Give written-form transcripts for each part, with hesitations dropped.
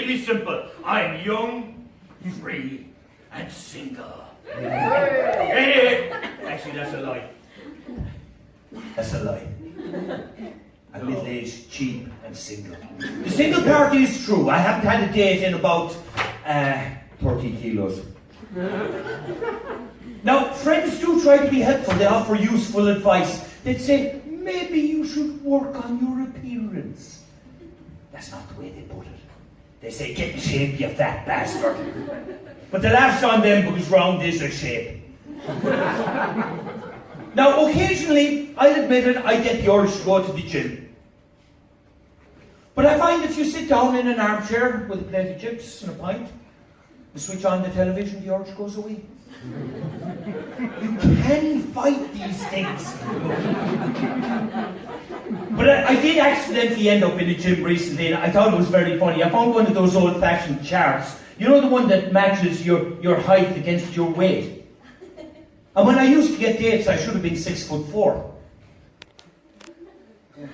really simple. I'm young, free, and single. Hey, actually, that's a lie. That's a lie. I'm middle-aged, cheap, and single. The single part is true. I haven't had a date in about 30 kilos. Now, friends do try to be helpful. They offer useful advice. They'd say, maybe you should work on your appearance. That's not the way they put it. They say, get in shape, you fat bastard. But the laugh's on them because round is a shape. Now, occasionally, I'll admit it, I get the urge to go to the gym. But I find if you sit down in an armchair with a plate of chips and a pint, and switch on the television, the urge goes away. You can fight these things. But I did accidentally end up in a gym recently, and I thought it was very funny. I found one of those old-fashioned charts. You know, the one that matches your height against your weight. And when I used to get dates, I should have been 6'4".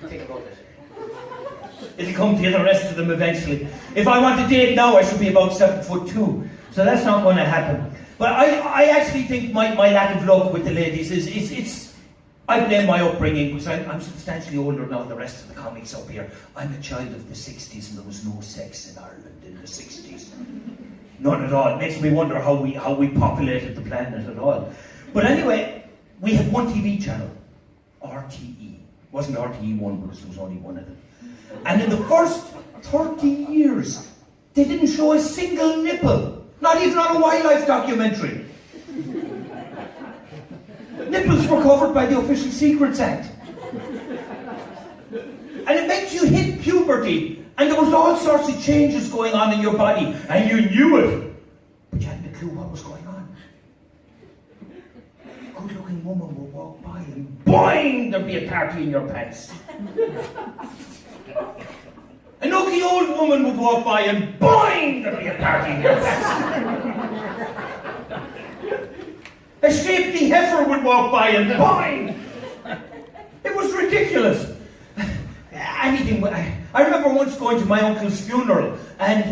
Think about it. It'll come to the rest of them eventually. If I want a date now, I should be about 7'2". So that's not going to happen. But I actually think my lack of luck with the ladies is I blame my upbringing, because I'm substantially older now than the rest of the comics up here. I'm a child of the 60s, and there was no sex in Ireland in the 60s. None at all. It makes me wonder how we populated the planet at all. But anyway, we had one TV channel, RTE. It wasn't RTE1 because there was only one of them. And in the first 30 years, they didn't show a single nipple. Not even on a wildlife documentary. Nipples were covered by the Official Secrets Act. And it meant you hit puberty, and there was all sorts of changes going on in your body, and you knew it, but you hadn't a clue what was going on. A good-looking woman would walk by, and boing, there'd be a party in your pants. An ugly old woman would walk by, and boing, there'd be a party in your pants. A shapely heifer would walk by, and boing! It was ridiculous. Anything. I remember once going to my uncle's funeral, and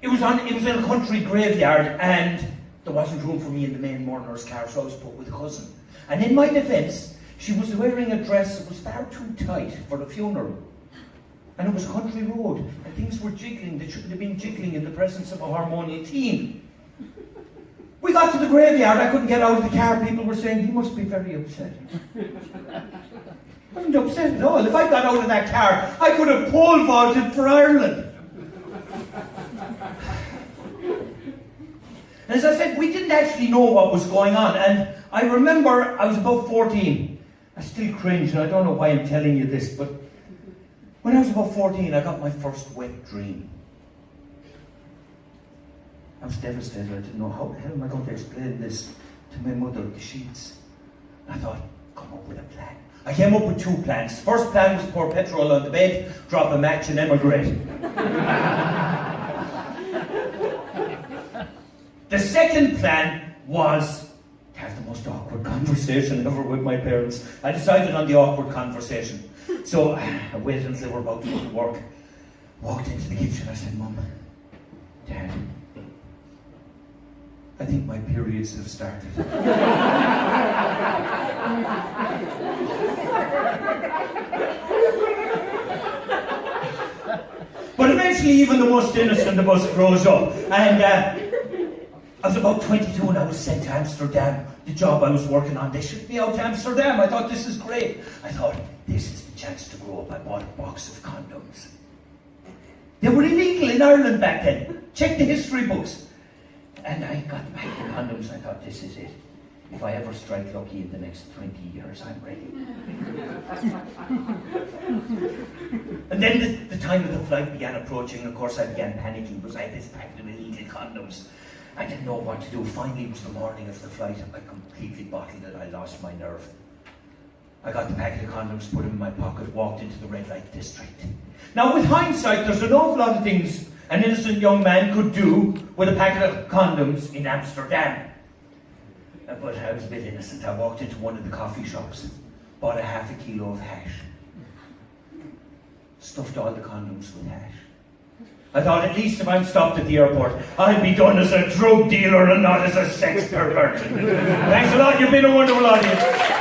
it was in a country graveyard, and there wasn't room for me in the main mourner's car, so I was put with a cousin. And in my defence, she was wearing a dress that was far too tight for the funeral. And it was a country road, and things were jiggling that shouldn't have been jiggling in the presence of a hormonal teen. We got to the graveyard, I couldn't get out of the car. People were saying, he must be very upset. I wasn't upset at all. If I got out of that car, I could have pole vaulted for Ireland. And as I said, we didn't actually know what was going on. And I remember I was about 14. I still cringe, and I don't know why I'm telling you this, but when I was about 14, I got my first wet dream. I was devastated. I didn't know how the hell am I going to explain this to my mother, the sheets. I thought, come up with a plan. I came up with two plans. First plan was pour petrol on the bed, drop a match, and emigrate. The second plan was to have the most awkward conversation ever with my parents. I decided on the awkward conversation. So I waited until they were about to go to work. Walked into the kitchen. I said, Mum, Dad, I think my periods have started. But eventually even the most innocent of us grows up. And I was about 22 and I was sent to Amsterdam. The job I was working on, they shipped me out to Amsterdam. I thought, this is great. I thought, this is the chance to grow up. I bought a box of condoms. They were illegal in Ireland back then. Check the history books. And I got the pack of condoms. I thought, this is it. If I ever strike lucky in the next 20 years, I'm ready. And then the time of the flight began approaching. Of course, I began panicking because I had this pack of illegal condoms. I didn't know what to do. Finally, it was the morning of the flight. I completely bottled it. I lost my nerve. I got the packet of condoms, put them in my pocket, walked into the red light district. Now, with hindsight, there's an awful lot of things an innocent young man could do with a packet of condoms in Amsterdam. But I was a bit innocent. I walked into one of the coffee shops, bought a half a kilo of hash, stuffed all the condoms with hash, I thought at least if I'm stopped at the airport, I'll be done as a drug dealer and not as a sex pervert. Thanks a lot, you've been a wonderful audience.